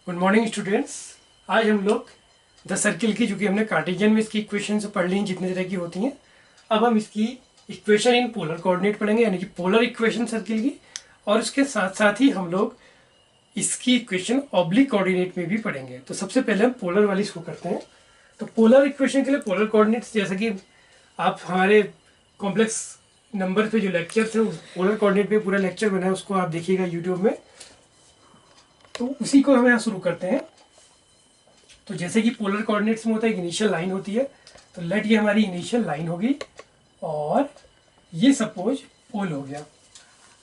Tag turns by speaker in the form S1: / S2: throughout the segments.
S1: Good morning students. आज हम लोग द सर्किल की, जो कि हमने कार्टेशियन में इसकी इक्वेशन पढ़ ली जितनी तरह की होती हैं, अब हम इसकी इक्वेशन इन पोलर कोऑर्डिनेट पढ़ेंगे, यानी कि पोलर इक्वेशन सर्किल की। और उसके साथ साथ ही हम लोग इसकी इक्वेशन ऑब्लिक कोऑर्डिनेट में भी पढ़ेंगे। तो सबसे पहले हम पोलर वाली इसको करते हैं। तो पोलर इक्वेशन के लिए पोलर कोऑर्डिनेट्स, जैसा कि आप हमारे कॉम्प्लेक्स नंबर पे जो लेक्चर थे, पोलर कोऑर्डिनेट पे पूरा लेक्चर बना है, उसको आप देखिएगा यूट्यूब में। तो उसी को हम यहाँ शुरू करते हैं। तो जैसे कि पोलर कोऑर्डिनेट्स में होता है, एक इनिशियल लाइन होती है। तो लेट ये हमारी इनिशियल लाइन होगी और ये सपोज पोल हो गया।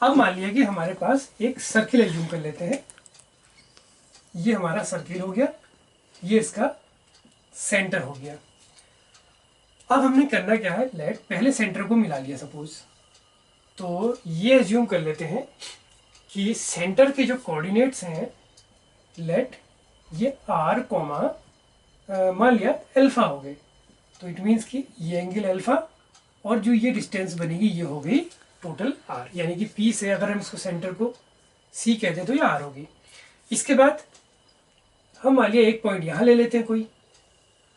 S1: अब मान लिया कि हमारे पास एक सर्किल एज्यूम कर लेते हैं। ये हमारा सर्किल हो गया, ये इसका सेंटर हो गया। अब हमने करना क्या है, लेट पहले सेंटर को मिला लिया सपोज। तो ये एज्यूम कर लेते हैं कि सेंटर के जो कोऑर्डिनेट्स हैं, लेट ये आर कॉमा मान लिया अल्फा हो गए। तो इट मीन्स कि ये एंगल अल्फा और जो ये डिस्टेंस बनेगी ये हो गई टोटल आर, यानी कि पी से अगर हम इसको सेंटर को सी कहते हैं तो ये आर होगी। इसके बाद हम मान लिया एक पॉइंट यहाँ ले लेते हैं कोई,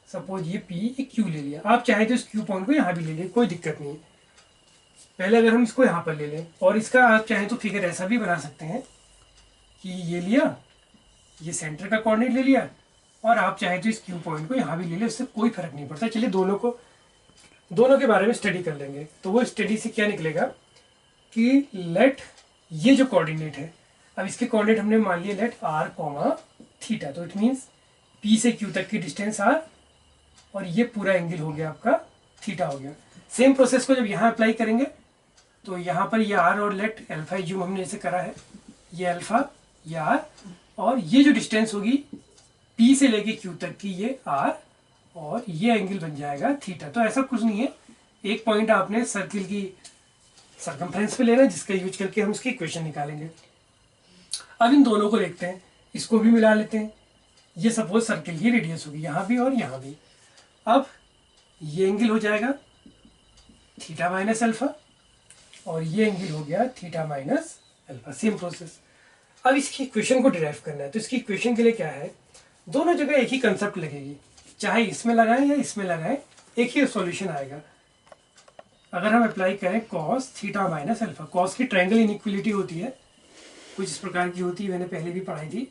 S1: सपोज ये पी, ये क्यू ले लिया। आप चाहे तो इस क्यू पॉइंट को यहाँ भी ले लें, कोई दिक्कत नहीं है। पहले अगर हम इसको यहाँ पर ले लें, और इसका आप चाहें तो फिगर ऐसा भी बना सकते हैं कि ये लिया, ये सेंटर का कोऑर्डिनेट ले लिया, और आप चाहे तो इस क्यू पॉइंट को यहाँ भी ले लें, उससे कोई फर्क नहीं पड़ता। चलिए दोनों के बारे में स्टडी कर लेंगे। तो वो स्टडी से क्या निकलेगा कि लेट ये जो कोऑर्डिनेट है, अब इसके कोऑर्डिनेट हमने मान लिया लेट आर कॉमा थीटा। तो इट मीन्स पी से क्यू तक की डिस्टेंस आर और ये पूरा एंगल हो गया आपका थीटा हो गया। सेम प्रोसेस को जब यहाँ अप्लाई करेंगे तो यहाँ पर ये आर और लेट अल्फा जो हमने जैसे करा है, ये अल्फा, ये आर, और ये जो डिस्टेंस होगी पी से लेके क्यू तक की ये आर, और ये एंगल बन जाएगा थीटा। तो ऐसा कुछ नहीं है, एक पॉइंट आपने सर्किल की सरकमफ्रेंस पे लेना, जिसका यूज करके हम इसकी इक्वेशन निकालेंगे। अब इन दोनों को देखते हैं, इसको भी मिला लेते हैं। ये सपोज सर्किल की रेडियस होगी यहाँ भी और यहाँ भी। अब ये एंगल हो जाएगा थीटा माइनस अल्फा और ये एंगल हो गया theta minus alpha. Same process. अब इसकी इक्वेशन को डिराइव करना है। तो इसकी इक्वेशन के लिए क्या है, दोनों जगह एक ही कंसेप्ट लगेगी, चाहे इसमें लगाएं या इसमें लगाएं, एक ही सॉल्यूशन आएगा। अगर हम अप्लाई करें cos theta minus alpha, cos की ट्रायंगल इनइक्वलिटी होती है, कुछ इस प्रकार की होती है, मैंने पहले भी पढ़ाई थी।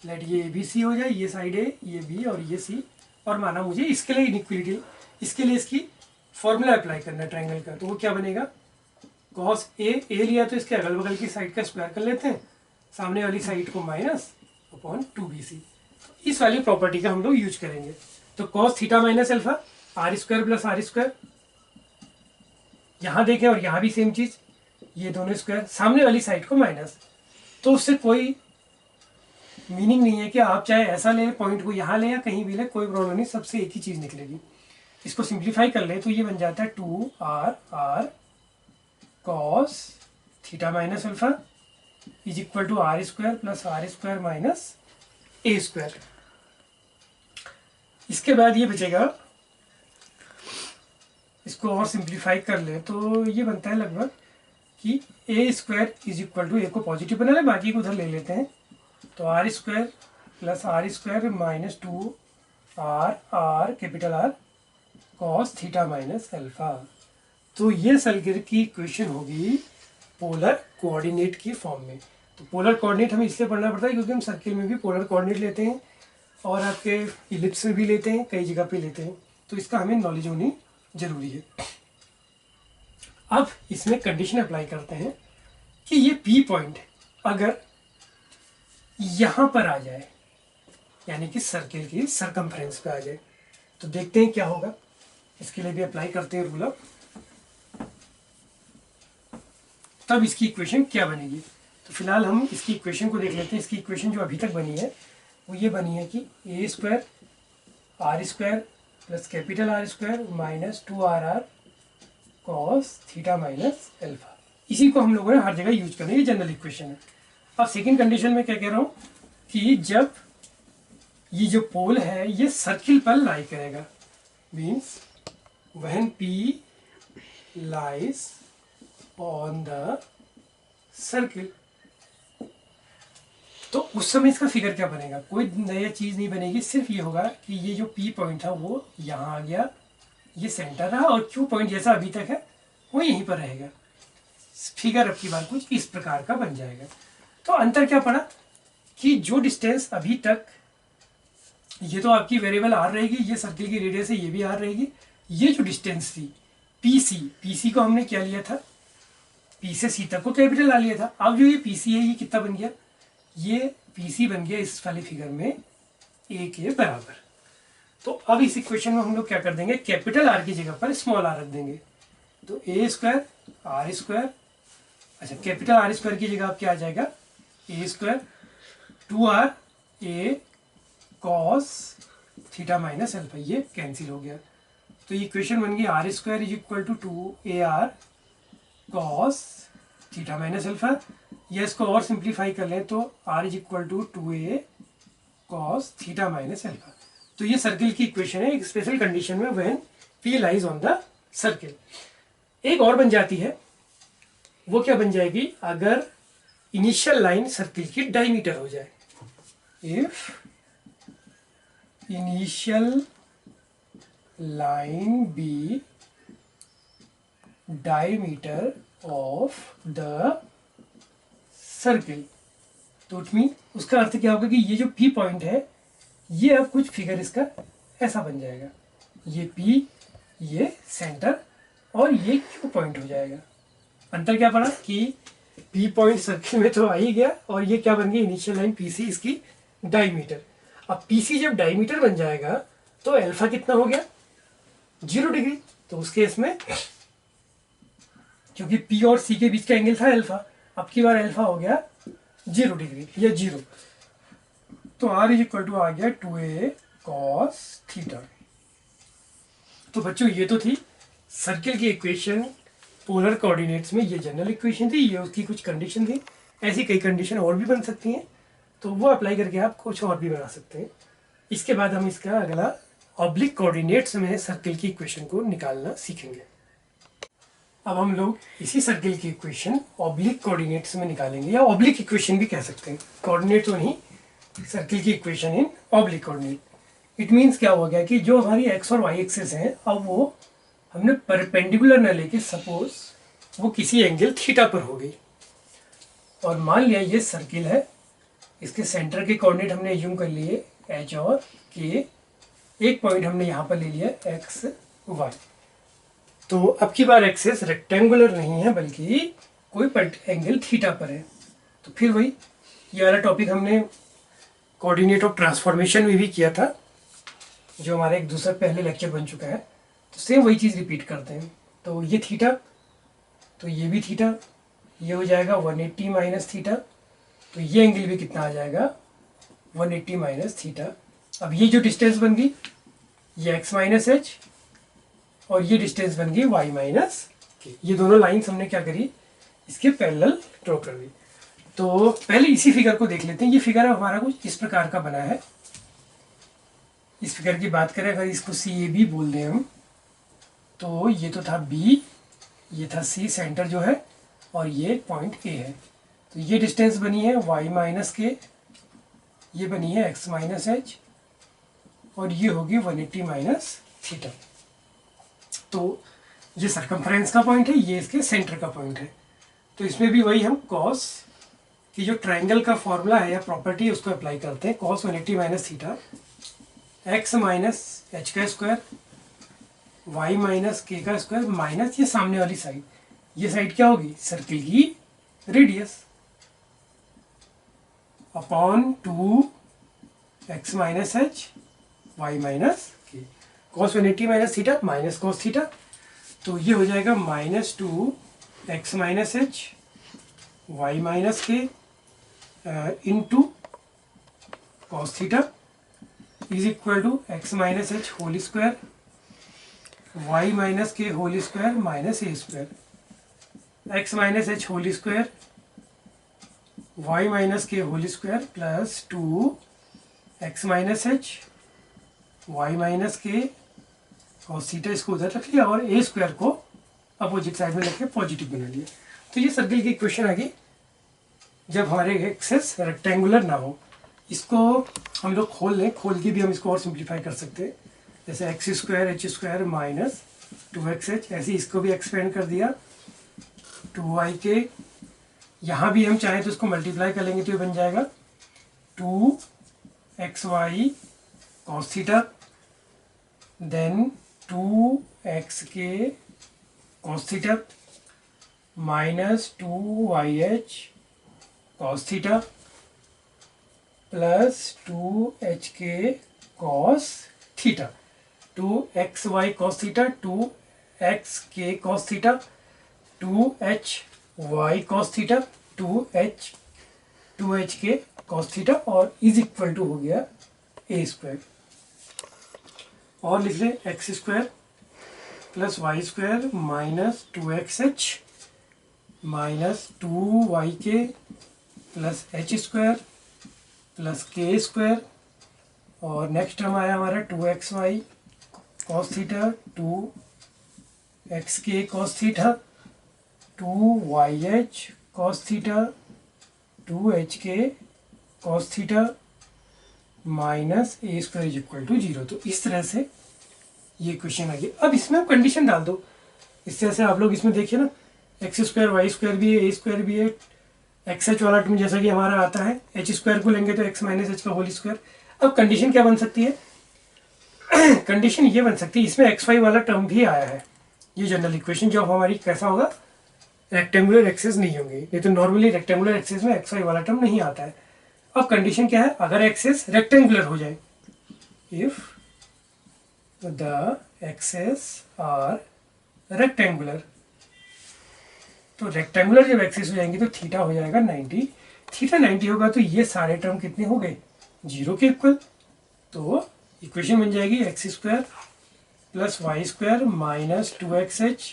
S1: लेट ये बी सी हो जाए, ये साइड ए, ये बी और ये सी, और माना मुझे इसके लिए इनइक्वलिटी, इसके लिए इसकी फॉर्मूला अप्लाई करना है ट्रायंगल का। तो वो क्या बनेगा, कॉस ए लिया तो इसके अगल बगल की साइड का स्क्वायर कर लेते हैं, सामने वाली साइड को माइनस अपॉन 2bc। इस वाली प्रॉपर्टी का हम लोग यूज करेंगे। तो cos theta minus alpha R square plus R square, यहाँ देखें और यहाँ भी सेम चीज, ये दोनों स्क्वायर, सामने वाली साइड को माइनस। तो उससे कोई मीनिंग नहीं है कि आप चाहे ऐसा लें, पॉइंट को यहाँ लें या कहीं भी लें, कोई प्रॉब्लम नहीं, सबसे एक ही चीज निकलेगी। इसको सिंप्लीफाई कर ले तो ये बन जाता है 2r cos theta minus alpha is equal to R square plus R square minus A square. इसके बाद ये बचेगा, इसको और सिंप्लीफाई कर ले तो ये बनता है लगभग कि A square is equal to, ए को पॉजिटिव बना ले, बाकी को उधर ले लेते हैं। तो R square plus R square minus 2r capital R cos theta minus alpha. तो ये सर्किल की इक्वेशन होगी पोलर कोऑर्डिनेट की फॉर्म में। तो पोलर कोऑर्डिनेट हमें इसलिए पढ़ना पड़ता है क्योंकि हम सर्किल में भी पोलर कोऑर्डिनेट लेते हैं और आपके इलिप्स में भी लेते हैं, कई जगह पे लेते हैं। तो इसका हमें नॉलेज होनी जरूरी है। अब इसमें कंडीशन अप्लाई करते हैं कि ये पी पॉइंट अगर यहाँ पर आ जाए, यानी कि सर्किल की सरकमफ्रेंस पे आ जाए, तो देखते हैं क्या होगा। इसके लिए भी अप्लाई करते हैं रूल। तब इसकी इक्वेशन क्या बनेगी। तो फिलहाल हम इसकी इक्वेशन को देख लेते हैं। इसकी इक्वेशन जो अभी तक बनी है वो ये बनी है कि A square R square plus capital R square minus 2r cos theta minus alpha. इसी को हम लोगों ने हर जगह यूज करना है, ये जनरल इक्वेशन है। अब सेकेंड कंडीशन में क्या कह रहा हूँ कि जब ये जो पोल है ये सर्किल पर लाई करेगा, means when P lies on the circle, तो उस समय इसका फिगर क्या बनेगा, कोई नया चीज़ नहीं बनेगी, सिर्फ ये होगा कि ये जो पी पॉइंट था वो यहाँ आ गया, ये सेंटर रहा, और क्यू पॉइंट जैसा अभी तक है वो यहीं पर रहेगा। फिगर अब की बार कुछ इस प्रकार का बन जाएगा। तो अंतर क्या पड़ा कि जो डिस्टेंस अभी तक, ये तो आपकी वेरिएबल आर रहेगी, ये सर्किल की रेडियस है, ये भी आर रहेगी। ये जो डिस्टेंस थी पीसी को हमने क्या लिया था, पी से सी तक को कैपिटल ला लिया था। अब जो ये पीसी है ये कितना बन गया, ये पीसी बन गया इस वाले फिगर में ए के बराबर। तो अब इस इक्वेशन में हम लोग क्या कर देंगे, कैपिटल आर की जगह पर स्मॉल आर रख देंगे। तो ए स्क्वायर आर स्क्वायर, अच्छा कैपिटल आर स्क्वायर की जगह अब क्या आ जाएगा, A square 2r A cos theta minus alpha, ये कैंसिल हो गया। तो ये इक्वेशन बन गई R square is equal to 2ar cos theta minus alpha. ये इसको और सिंप्लीफाई कर लें तो r is equal to 2a cos theta minus alpha. तो ये सर्किल की इक्वेशन है एक स्पेशल कंडीशन में, when p lies on the circle. एक और बन जाती है, वो क्या बन जाएगी, अगर इनिशियल लाइन सर्किल की डायमीटर हो जाए। If initial line be diameter of the circle, तो इट मीन उसका अर्थ क्या होगा कि ये जो पी पॉइंट है ये अब कुछ फिगर इसका ऐसा बन जाएगा, ये पी, ये सेंटर, और ये क्यू पॉइंट हो जाएगा। अंतर क्या पड़ा कि पी पॉइंट सर्किल में तो आ ही गया, और ये क्या बन गई, इनिशियल लाइन पीसी, इसकी डायमीटर। अब पीसी जब डायमीटर बन जाएगा तो अल्फा कितना हो गया, 0 डिग्री। तो उस केस में क्योंकि पी और सी के बीच का एंगल था अल्फा, अब की बार अल्फा हो गया 0 डिग्री या 0। तो आर इज इक्वल टू आ गया 2a कॉस थीटा। तो बच्चों ये तो थी सर्किल की इक्वेशन पोलर कोऑर्डिनेट्स में, ये जनरल इक्वेशन थी, ये उसकी कुछ कंडीशन थी। ऐसी कई कंडीशन और भी बन सकती हैं, तो वो अप्लाई करके आप कुछ और भी बना सकते हैं। इसके बाद हम इसका अगला ऑब्लिक कोऑर्डिनेट्स में सर्किल की इक्वेशन को निकालना सीखेंगे। अब हम लोग इसी सर्किल की इक्वेशन ऑब्लिक कोऑर्डिनेट्स में निकालेंगे, या ऑब्लिक इक्वेशन भी कह सकते हैं, कोऑर्डिनेट तो नहीं, सर्किल की equation in oblique coordinate. It means क्या हो गया कि जो हमारी एक्स और वाई एक्सिस हैं, अब वो हमने परपेंडिकुलर न लेके सपोज वो किसी एंगल थीटा पर हो गई, और मान लिया ये सर्किल है, इसके सेंटर के कोऑर्डिनेट हमने एज्यूम कर लिए एच और के, एक पॉइंट हमने यहाँ पर ले लिया एक्स वाई। तो अब की बार एक्सिस रेक्टेंगुलर नहीं है बल्कि कोई एंगल थीटा पर है। तो फिर वही ये वाला टॉपिक हमने कोऑर्डिनेट ऑफ ट्रांसफॉर्मेशन में भी किया था, जो हमारा एक दूसरा पहले लेक्चर बन चुका है। तो सेम वही चीज़ रिपीट करते हैं। तो ये थीटा, तो ये भी थीटा, ये हो जाएगा 180 माइनस थीटा। तो ये एंगल भी कितना आ जाएगा, 180 माइनस थीटा। अब ये जो डिस्टेंस बन गई ये x माइनस एच, और ये डिस्टेंस बन गई y माइनस के। ये दोनों लाइन्स हमने क्या करी, इसके पैरेलल ड्रॉ कर दी। तो पहले इसी फिगर को देख लेते हैं। ये फिगर हमारा कुछ इस प्रकार का बना है। इस फिगर की बात करें, अगर इसको सी ए बी बोल दें हम, तो ये तो था B, ये था C सेंटर जो है, और ये पॉइंट A है। तो ये डिस्टेंस बनी है y माइनस के, ये बनी है x माइनस एच, और ये होगी 180 माइनस थीटा। तो ये सरकमफ्रेंस का पॉइंट है, ये इसके सेंटर का पॉइंट है। तो इसमें भी वही हम कॉस की जो ट्रायंगल का फॉर्मूला है या प्रॉपर्टी है उसको अप्लाई करते हैं। Cos 180 minus theta x minus H का स्क्वायर, y माइनस के का स्क्वायर, माइनस ये सामने वाली साइड, ये साइड क्या होगी, सर्किल की radius, upon 2x minus H y minus K. Cos 180 minus theta minus cos theta, तो ये हो जाएगा minus 2x minus H y minus K into cos theta is equal to x minus H whole square y minus K whole square minus A square, x minus H whole square y minus K whole square plus 2x minus H y minus K cos theta, इसको उधर रख लिया और ए square को opposite side में रख के positive बना लिया। तो ये सर्किल की इक्वेशन आ गई। जब हमारे एक्सेस रेक्टेंगुलर ना हो। इसको हम लोग खोल लें, खोल के भी हम इसको और सिंप्लीफाई कर सकते हैं। जैसे x square H square minus 2xh, ऐसे इसको भी एक्सपेंड कर दिया 2y के। यहाँ भी हम चाहें तो इसको मल्टीप्लाई कर लेंगे तो ये बन जाएगा 2xy cos theta, then 2xk cos theta minus 2yh cos theta plus 2hk cos theta, 2xy cos theta, 2xk cos theta, 2hy cos theta, 2hk cos theta और इज इक्वल टू हो गया a square. और लिख लें X square plus Y square minus 2xh minus 2yk प्लस h square plus k square, और next term आया हमारा 2xy cos theta, 2xk cos theta, 2yh cos theta, 2hk cos theta minus a square is equal to 0। तो इस तरह से ये question आ गया। अब इसमें आप कंडीशन डाल दो। इस तरह से आप लोग इसमें देखिए ना, एक्स स्क्वायर वाई स्क्वायर भी है, ए स्क्वायर भी है, एक्स एच वाला टर्म जैसा कि हमारा आता है, एच स्क्वायर को लेंगे तो एक्स माइनस एच का होल स्क्वायर। अब कंडीशन क्या बन सकती है कंडीशन ये बन सकती है, इसमें एक्स वाई वाला टर्म भी आया है। ये जनरल इक्वेशन जो हमारी कैसा होगा, रेक्टेंगुलर एक्सेस नहीं होंगे, नहीं तो नॉर्मली रेक्टेंगुलर एक्सेस में एक्स वाई वाला टर्म नहीं आता है। अब कंडीशन क्या है, अगर एक्सेस रेक्टेंगुलर हो जाए, if the axes are rectangular, तो रेक्टेंगुलर जब एक्सेस हो जाएंगे तो थीटा हो जाएगा 90। थीटा 90 होगा तो ये सारे टर्म कितने हो गए, 0 के इक्वल। तो इक्वेशन बन जाएगी X square plus Y square minus 2xh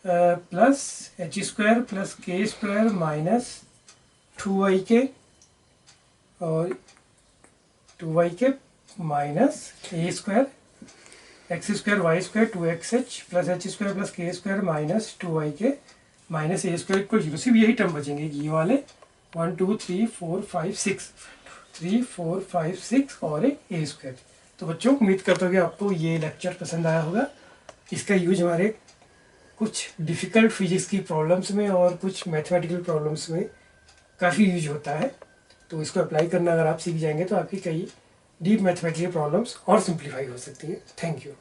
S1: plus H square plus K square minus 2yk और 2yk minus A square, X square Y square 2xh plus H square plus K square minus 2yk minus A square equal 0। सिर्फ यही term बचेंगे, ये वाले 1 2 3 4 5 6 3 4 5 6 और एक ए square. तो बच्चों उम्मीद करता हूँ कि आपको ये लेक्चर पसंद आया होगा। इसका यूज हमारे कुछ डिफ़िकल्ट फिजिक्स की प्रॉब्लम्स में और कुछ मैथमेटिकल प्रॉब्लम्स में काफ़ी यूज होता है। तो इसको अप्लाई करना अगर आप सीख जाएंगे तो आपकी कई डीप मैथमेटिकल प्रॉब्लम्स और सिंप्लीफाई हो सकती है। Thank you.